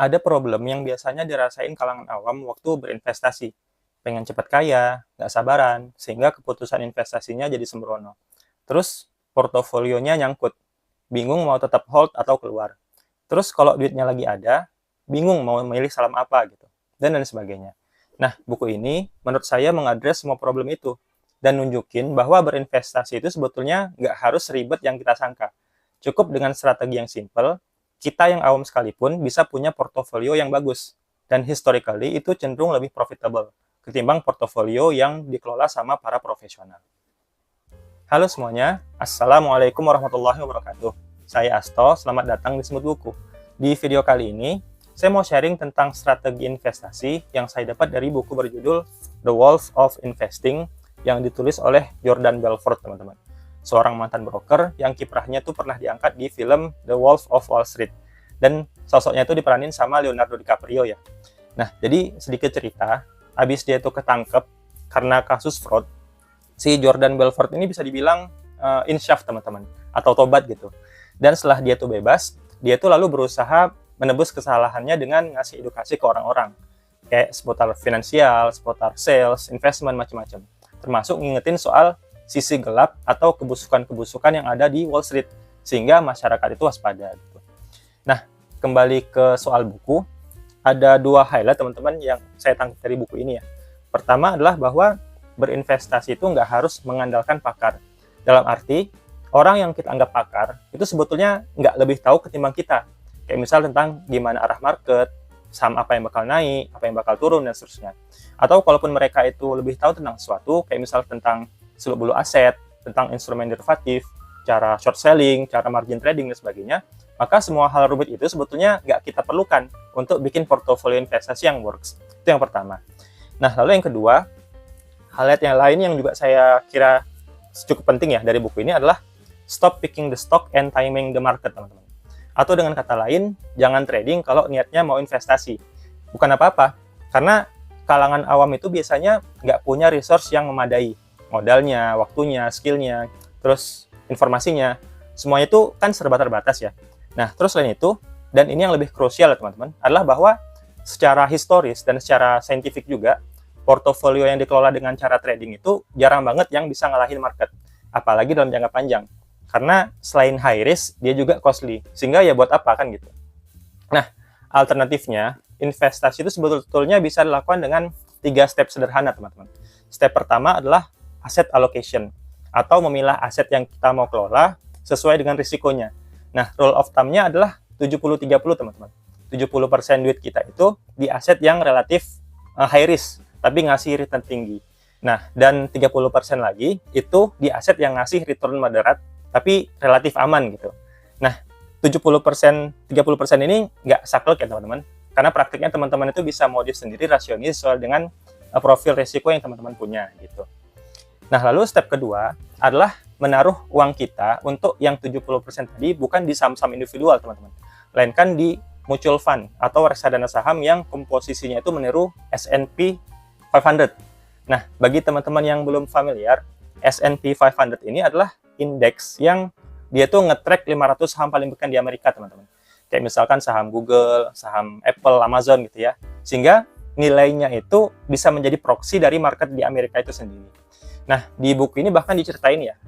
Ada problem yang biasanya dirasain kalangan awam waktu berinvestasi. Pengen cepat kaya, nggak sabaran, sehingga keputusan investasinya jadi sembrono. Terus, portofolionya nyangkut, bingung mau tetap hold atau keluar. Terus kalau duitnya lagi ada, bingung mau memilih saham apa gitu, dan lain sebagainya. Nah, buku ini menurut saya mengadres semua problem itu, dan nunjukin bahwa berinvestasi itu sebetulnya nggak harus ribet yang kita sangka. Cukup dengan strategi yang simple, kita yang awam sekalipun bisa punya portofolio yang bagus. Dan historically itu cenderung lebih profitable ketimbang portofolio yang dikelola sama para profesional. Halo semuanya, Assalamualaikum warahmatullahi wabarakatuh. Saya Asto, selamat datang di Semut Buku. Di video kali ini, saya mau sharing tentang strategi investasi yang saya dapat dari buku berjudul The Wolf of Investing yang ditulis oleh Jordan Belfort, teman-teman. Seorang mantan broker yang kiprahnya tuh pernah diangkat di film The Wolf of Wall Street. Dan sosoknya itu diperanin sama Leonardo DiCaprio ya. Nah, jadi sedikit cerita, habis dia tuh ketangkep karena kasus fraud, si Jordan Belfort ini bisa dibilang insyaf teman-teman, atau tobat gitu. Dan setelah dia tuh bebas, dia tuh lalu berusaha menebus kesalahannya dengan ngasih edukasi ke orang-orang. Kayak seputar finansial, seputar sales, investment, macam-macam. Termasuk ngingetin soal sisi gelap atau kebusukan-kebusukan yang ada di Wall Street, sehingga masyarakat itu waspada gitu. Nah, kembali ke soal buku, ada dua highlight teman-teman yang saya tangkap dari buku ini ya. Pertama adalah bahwa berinvestasi itu nggak harus mengandalkan pakar. Dalam arti, orang yang kita anggap pakar, itu sebetulnya nggak lebih tahu ketimbang kita. Kayak misal tentang gimana arah market, saham apa yang bakal naik, apa yang bakal turun, dan seterusnya. Atau kalaupun mereka itu lebih tahu tentang sesuatu, kayak misal tentang seluk-beluk aset, tentang instrumen derivatif, cara short selling, cara margin trading, dan sebagainya, maka semua hal rumit itu sebetulnya nggak kita perlukan untuk bikin portofolio investasi yang works. Itu yang pertama. Nah, lalu yang kedua, highlight yang lain yang juga saya kira cukup penting ya dari buku ini adalah stop picking the stock and timing the market, teman-teman. Atau dengan kata lain, jangan trading kalau niatnya mau investasi. Bukan apa-apa, karena kalangan awam itu biasanya nggak punya resource yang memadai. Modalnya, waktunya, skillnya, terus informasinya, semuanya itu kan serba terbatas ya. Nah, terus selain itu, dan ini yang lebih krusial ya teman-teman, adalah bahwa secara historis dan secara saintifik juga, portofolio yang dikelola dengan cara trading itu jarang banget yang bisa ngalahin market, apalagi dalam jangka panjang. Karena selain high risk, dia juga costly, sehingga ya buat apa kan gitu. Nah, alternatifnya, investasi itu sebetulnya bisa dilakukan dengan 3 step sederhana teman-teman. Step pertama adalah asset allocation, atau memilah aset yang kita mau kelola sesuai dengan risikonya. Nah, rule of thumb-nya adalah 70-30 teman-teman. 70% duit kita itu di aset yang relatif high risk, tapi ngasih return tinggi. Nah, dan 30% lagi itu di aset yang ngasih return moderat, tapi relatif aman gitu. Nah, 70%, 30% ini nggak saklek ya teman-teman, karena praktiknya teman-teman itu bisa modif sendiri rasionis soal dengan profil risiko yang teman-teman punya gitu. Nah, lalu step kedua adalah menaruh uang kita untuk yang 70% tadi bukan di saham-saham individual, teman-teman. Melainkan di mutual fund atau reksadana saham yang komposisinya itu meniru S&P 500. Nah, bagi teman-teman yang belum familiar, S&P 500 ini adalah indeks yang dia tuh nge-track 500 saham paling pekan di Amerika, teman-teman. Kayak misalkan saham Google, saham Apple, Amazon gitu ya. Sehingga nilainya itu bisa menjadi proxy dari market di Amerika itu sendiri. Nah, di buku ini bahkan diceritain ya,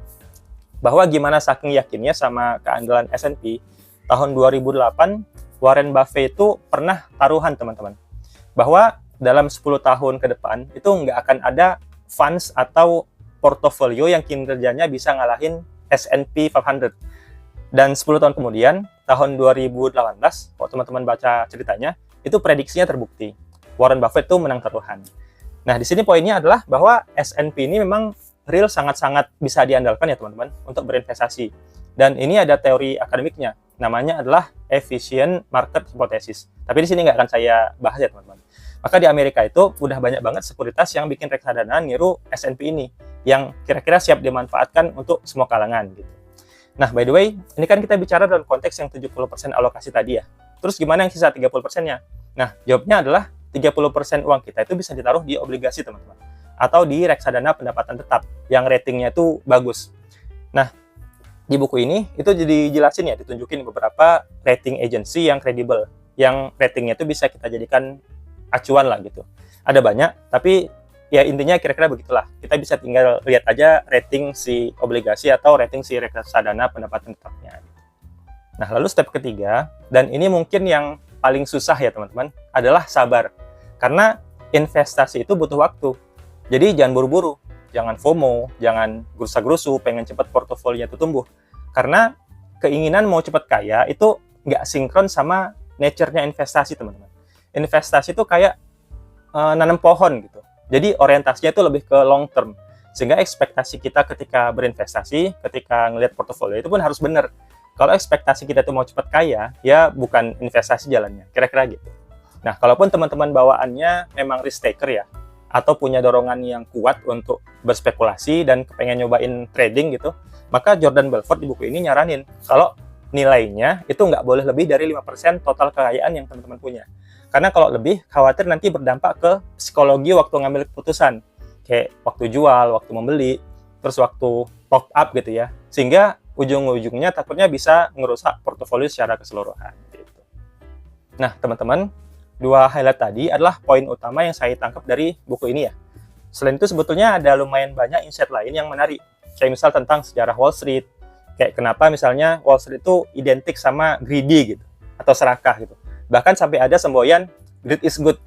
bahwa gimana saking yakinnya sama keandalan S&P, tahun 2008, Warren Buffett itu pernah taruhan, teman-teman. Bahwa dalam 10 tahun ke depan, itu nggak akan ada funds atau portofolio yang kinerjanya bisa ngalahin S&P 500. Dan 10 tahun kemudian, tahun 2018, kalau teman-teman baca ceritanya, itu prediksinya terbukti. Warren Buffett itu menang taruhan. Nah, di sini poinnya adalah bahwa S&P ini memang real sangat-sangat bisa diandalkan ya teman-teman untuk berinvestasi. Dan ini ada teori akademiknya, namanya adalah efficient market hypothesis. Tapi di sini nggak akan saya bahas ya teman-teman. Maka di Amerika itu udah banyak banget sekuritas yang bikin reksadana niru S&P ini, yang kira-kira siap dimanfaatkan untuk semua kalangan gitu. Nah, by the way, ini kan kita bicara dalam konteks yang 70% alokasi tadi ya. Terus gimana yang sisa 30%-nya? Nah, jawabnya adalah 30% uang kita itu bisa ditaruh di obligasi, teman-teman. Atau di reksadana pendapatan tetap, yang ratingnya itu bagus. Nah, di buku ini, itu jadi jelasin ya, ditunjukin beberapa rating agency yang kredibel. yang ratingnya itu bisa kita jadikan acuan lah gitu. Ada banyak, tapi ya intinya kira-kira begitulah. Kita bisa tinggal lihat aja rating si obligasi atau rating si reksadana pendapatan tetapnya. Nah, lalu step ketiga, dan ini mungkin yang paling susah ya teman-teman, adalah sabar. Karena investasi itu butuh waktu. Jadi jangan buru-buru, jangan FOMO, jangan gerusa-gerusu, pengen cepat portofolio itu tumbuh. Karena keinginan mau cepat kaya itu nggak sinkron sama nature-nya investasi, teman-teman. Investasi itu kayak nanam pohon gitu. Jadi orientasinya itu lebih ke long term. Sehingga ekspektasi kita ketika berinvestasi, ketika ngelihat portofolio itu pun harus benar. Kalau ekspektasi kita itu mau cepat kaya, ya bukan investasi jalannya. Kira-kira gitu. Nah, kalaupun teman-teman bawaannya memang risk taker ya, atau punya dorongan yang kuat untuk berspekulasi dan pengen nyobain trading gitu, maka Jordan Belfort di buku ini nyaranin kalau nilainya itu nggak boleh lebih dari 5% total kekayaan yang teman-teman punya. Karena kalau lebih, khawatir nanti berdampak ke psikologi waktu ngambil keputusan. Kayak waktu jual, waktu membeli, terus waktu top up gitu ya. Sehingga ujung-ujungnya takutnya bisa ngerusak portofolio secara keseluruhan. Gitu. Nah, teman-teman, dua highlight tadi adalah poin utama yang saya tangkap dari buku ini ya. Selain itu sebetulnya ada lumayan banyak insight lain yang menarik. Kayak misal tentang sejarah Wall Street. Kayak kenapa misalnya Wall Street itu identik sama greedy gitu. Atau serakah gitu. Bahkan sampai ada semboyan greed is good.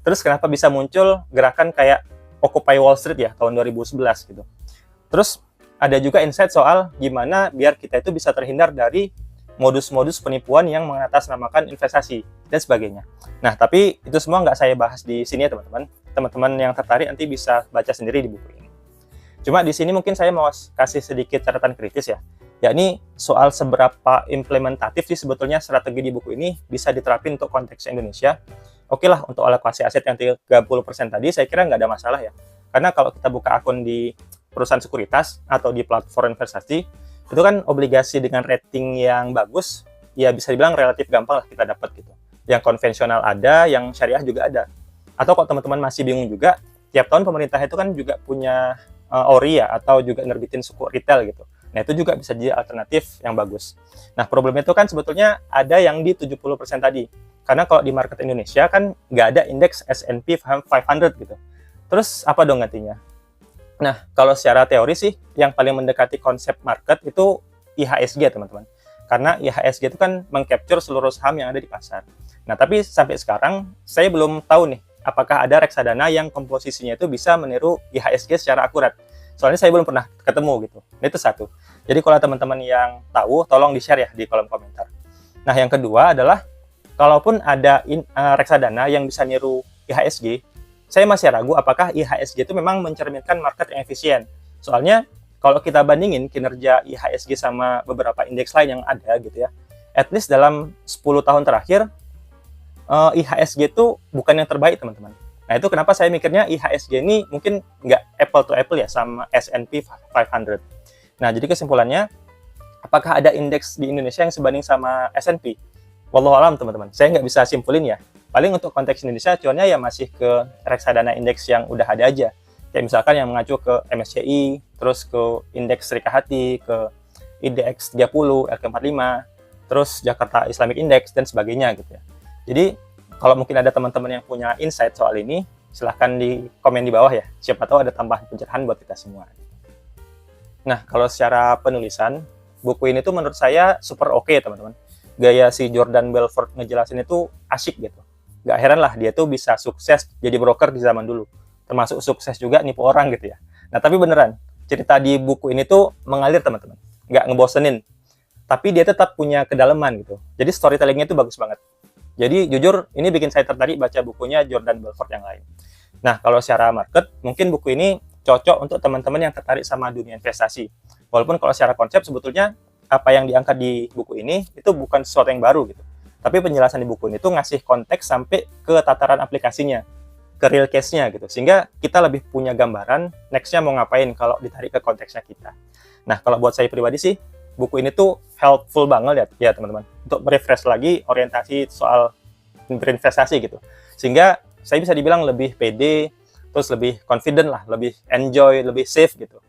Terus kenapa bisa muncul gerakan kayak Occupy Wall Street ya tahun 2011 gitu. Terus ada juga insight soal gimana biar kita itu bisa terhindar dari modus-modus penipuan yang mengatasnamakan investasi dan sebagainya. Nah, tapi itu semua nggak saya bahas di sini ya teman-teman. Teman-teman yang tertarik nanti bisa baca sendiri di buku ini. Cuma di sini mungkin saya mau kasih sedikit catatan kritis ya. Yakni soal seberapa implementatif sih sebetulnya strategi di buku ini bisa diterapin untuk konteks Indonesia. Oke lah, untuk alokasi aset yang 30% tadi saya kira nggak ada masalah ya. Karena kalau kita buka akun di perusahaan sekuritas atau di platform investasi, itu kan obligasi dengan rating yang bagus, ya bisa dibilang relatif gampang lah kita dapat gitu. Yang konvensional ada, yang syariah juga ada. Atau kalau teman-teman masih bingung juga, tiap tahun pemerintah itu kan juga punya ORI ya, atau juga nerbitin suku retail gitu. Nah, itu juga bisa jadi alternatif yang bagus. Nah, problemnya itu kan sebetulnya ada yang di 70% tadi. Karena kalau di market Indonesia kan nggak ada indeks S&P 500 gitu. Terus apa dong gantinya? Nah, kalau secara teori sih, yang paling mendekati konsep market itu IHSG, teman-teman. Karena IHSG itu kan meng-capture seluruh saham yang ada di pasar. Nah, tapi sampai sekarang, saya belum tahu nih, apakah ada reksadana yang komposisinya itu bisa meniru IHSG secara akurat. Soalnya saya belum pernah ketemu gitu. Itu satu. Jadi kalau teman-teman yang tahu, tolong di-share ya di kolom komentar. Nah, yang kedua adalah, kalaupun ada reksadana yang bisa niru IHSG, saya masih ragu apakah IHSG itu memang mencerminkan market yang efisien. Soalnya, kalau kita bandingin kinerja IHSG sama beberapa indeks lain yang ada gitu ya, at least dalam 10 tahun terakhir, IHSG itu bukan yang terbaik, teman-teman. Nah, itu kenapa saya mikirnya IHSG ini mungkin nggak apple to apple ya sama S&P 500. Nah, jadi kesimpulannya, apakah ada indeks di Indonesia yang sebanding sama S&P? Wallahualam, teman-teman. Saya nggak bisa simpulin ya. Paling untuk konteks Indonesia, acuannya ya masih ke reksadana indeks yang udah ada aja. Kayak misalkan yang mengacu ke MSCI, terus ke indeks Serikah Hati, ke IDX 30, LQ45, terus Jakarta Islamic Index, dan sebagainya gitu ya. Jadi, kalau mungkin ada teman-teman yang punya insight soal ini, silahkan di komen di bawah ya. Siapa tahu ada tambahan pencerahan buat kita semua. Nah, kalau secara penulisan, buku ini tuh menurut saya super oke, teman-teman. Gaya si Jordan Belfort ngejelasin itu asyik gitu. Gak heran lah dia tuh bisa sukses jadi broker di zaman dulu. Termasuk sukses juga nipu orang gitu ya. Nah, tapi beneran, cerita di buku ini tuh mengalir, teman-teman. Gak ngebosenin. Tapi dia tetap punya kedalaman gitu. Jadi storytellingnya tuh bagus banget. Jadi jujur, ini bikin saya tertarik baca bukunya Jordan Belfort yang lain. Nah, kalau secara market, mungkin buku ini cocok untuk teman-teman yang tertarik sama dunia investasi. Walaupun kalau secara konsep sebetulnya apa yang diangkat di buku ini itu bukan sesuatu yang baru gitu. Tapi penjelasan di buku ini tuh ngasih konteks sampai ke tataran aplikasinya, ke real case-nya gitu. Sehingga kita lebih punya gambaran next-nya mau ngapain kalau ditarik ke konteksnya kita. Nah, kalau buat saya pribadi sih, buku ini tuh helpful banget ya teman-teman. Untuk refresh lagi orientasi soal berinvestasi gitu. Sehingga saya bisa dibilang lebih pede, terus lebih confident lah, lebih enjoy, lebih safe gitu.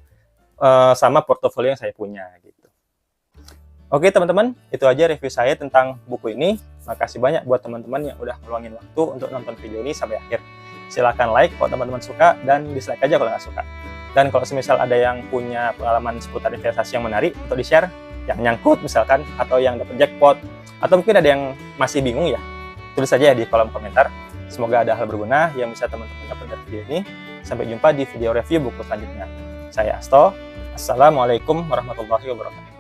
Sama portofolio yang saya punya gitu. Oke teman-teman, itu aja review saya tentang buku ini. Makasih banyak buat teman-teman yang udah meluangin waktu untuk nonton video ini sampai akhir. Silahkan like kalau teman-teman suka, dan dislike aja kalau nggak suka. Dan kalau semisal ada yang punya pengalaman seputar investasi yang menarik untuk di-share, yang nyangkut misalkan, atau yang dapat jackpot, atau mungkin ada yang masih bingung ya, tulis saja ya di kolom komentar. Semoga ada hal berguna yang bisa teman-teman dapat dari video ini. Sampai jumpa di video review buku selanjutnya. Saya Asto. Assalamualaikum warahmatullahi wabarakatuh.